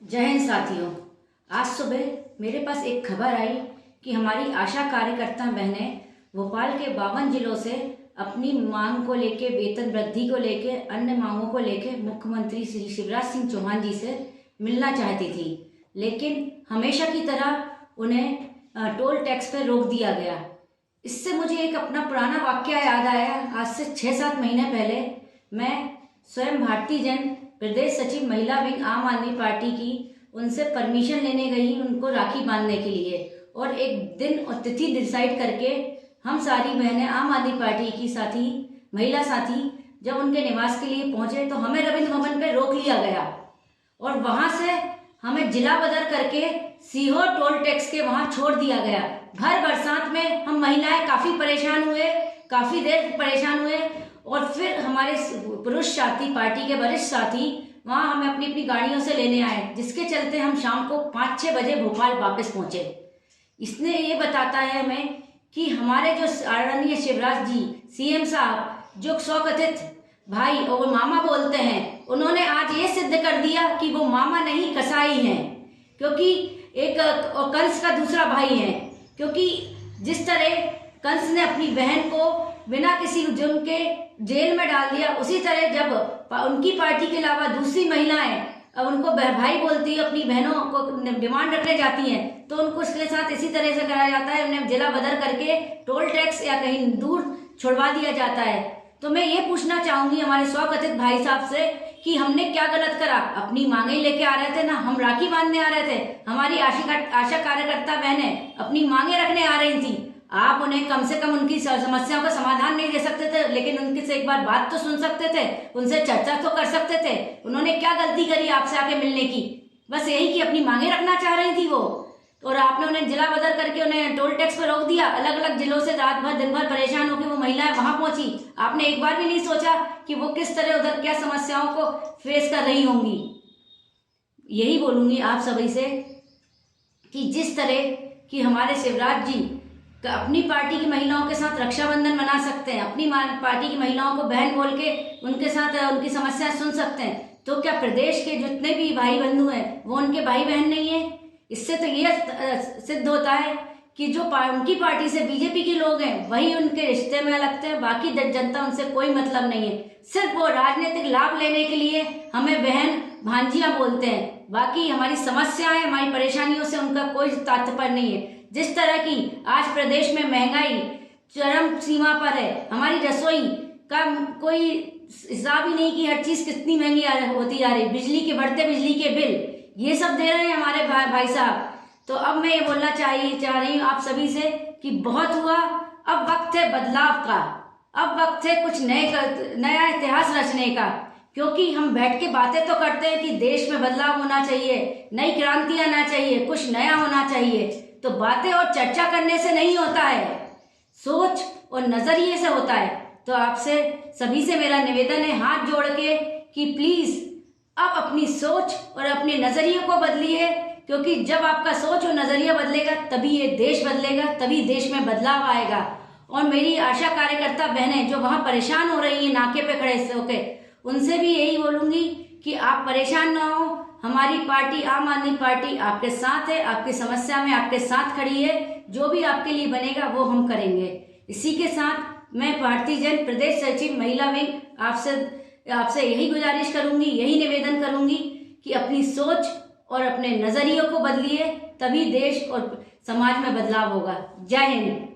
जय हिंद साथियों। आज सुबह मेरे पास एक खबर आई कि हमारी आशा कार्यकर्ता बहनें भोपाल के 52 जिलों से अपनी मांग को लेके, वेतन वृद्धि को लेके, अन्य मांगों को लेके मुख्यमंत्री श्री शिवराज सिंह चौहान जी से मिलना चाहती थी, लेकिन हमेशा की तरह उन्हें टोल टैक्स पर रोक दिया गया। इससे मुझे एक अपना पुराना वाकया याद आया। आज से 6-7 महीने पहले मैं स्वयं भारतीय जन प्रदेश सचिव महिला विंग आम आदमी पार्टी की उनसे परमिशन लेने गई, उनको राखी बांधने के लिए, और एक दिन और तिथि डिसाइड करके हम सारी बहनें आम आदमी पार्टी की साथी, महिला साथी जब उनके निवास के लिए पहुंचे तो हमें रविंद्र भवन पे रोक लिया गया और वहां से हमें जिला बदल करके सीहोर टोल टैक्स के वहां छोड़ दिया गया। भर बरसात में हम महिलाएं काफी परेशान हुए, काफी देर परेशान हुए, और फिर हमारे पुरुष साथी, पार्टी के वरिष्ठ साथी वहां हमें अपनी अपनी गाड़ियों से लेने आए, जिसके चलते हम शाम को 5-6 बजे भोपाल वापस पहुंचे। इसने ये बताता है हमें कि हमारे जो आदरणीय शिवराज जी सीएम साहब, जो स्वकथित भाई और मामा बोलते हैं, उन्होंने आज ये सिद्ध कर दिया कि वो मामा नहीं कसाई हैं, क्योंकि एक कंस का दूसरा भाई है। क्योंकि जिस तरह कंस ने अपनी बहन को बिना किसी जुर्म के जेल में डाल दिया, उसी तरह जब उनकी पार्टी के अलावा दूसरी महिलाएं अब उनको भाई बोलती है, अपनी बहनों को डिमांड रखने जाती हैं, तो उनको उसके साथ इसी तरह से कराया जाता है। उन्हें जिला बदल करके टोल टैक्स या कहीं दूर छुड़वा दिया जाता है। तो मैं ये पूछना चाहूंगी हमारे स्वकथित भाई साहब से कि हमने क्या गलत करा? अपनी मांगे लेके आ रहे थे ना, हम राखी बांधने आ रहे थे, हमारी आशा कार्यकर्ता बहनें अपनी मांगे रखने आ रही थी। आप उन्हें कम से कम उनकी समस्याओं का समाधान नहीं दे सकते थे, लेकिन उनकी से एक बार बात तो सुन सकते थे, उनसे चर्चा तो कर सकते थे। उन्होंने क्या गलती करी आपसे आके मिलने की? बस यही कि अपनी मांगे रखना चाह रही थी वो, और आपने उन्हें जिला बदल करके उन्हें टोल टैक्स पर रोक दिया। अलग अलग जिलों से रात भर दिन भर परेशान होकर वो महिलाएं वहां पहुंची। आपने एक बार भी नहीं सोचा कि वो किस तरह उधर क्या समस्याओं को फेस कर रही होंगी। यही बोलूंगी आप सभी से कि जिस तरह कि हमारे शिवराज जी अपनी पार्टी की महिलाओं के साथ रक्षाबंधन मना सकते हैं, अपनी पार्टी की महिलाओं को बहन बोल के उनके साथ उनकी समस्याएं सुन सकते हैं, तो क्या प्रदेश के जितने भी भाई बंधु हैं वो उनके भाई बहन नहीं है? इससे तो ये सिद्ध होता है कि जो उनकी पार्टी से बीजेपी के लोग हैं वही उनके रिश्ते में लगते हैं, बाकी जनता उनसे कोई मतलब नहीं है। सिर्फ वो राजनीतिक लाभ लेने के लिए हमें बहन भांजियां बोलते हैं, बाकी हमारी समस्याएं, हमारी परेशानियों से उनका कोई तात्पर्य नहीं है। जिस तरह की आज प्रदेश में महंगाई चरम सीमा पर है, हमारी रसोई का कोई हिसाब ही नहीं कि हर चीज कितनी महंगी होती जा रही, बिजली के बढ़ते बिजली के बिल ये सब दे रहे हैं हमारे भाई साहब। तो अब मैं ये बोलना चाह रही हूँ आप सभी से कि बहुत हुआ, अब वक्त है बदलाव का, अब वक्त है कुछ नया इतिहास रचने का। क्योंकि हम बैठ के बातें तो करते हैं कि देश में बदलाव होना चाहिए, नई क्रांति आना चाहिए, कुछ नया होना चाहिए, तो बातें और चर्चा करने से नहीं होता है, सोच और नजरिए से होता है। तो आपसे सभी से मेरा निवेदन है हाथ जोड़ के कि प्लीज अब अपनी सोच और अपने नजरिए को बदलिए, क्योंकि जब आपका सोच और नजरिया बदलेगा तभी ये देश बदलेगा, तभी देश में बदलाव आएगा। और मेरी आशा कार्यकर्ता बहनें जो वहां परेशान हो रही है नाके पे खड़े होके, उनसे भी यही बोलूंगी कि आप परेशान ना हो, हमारी पार्टी आम आदमी पार्टी आपके साथ है, आपकी समस्या में आपके साथ खड़ी है, जो भी आपके लिए बनेगा वो हम करेंगे। इसी के साथ मैं भारतीय जन प्रदेश सचिव महिला विंग आपसे यही गुजारिश करूंगी, यही निवेदन करूंगी कि अपनी सोच और अपने नजरियों को बदलिए, तभी देश और समाज में बदलाव होगा। जय हिंद।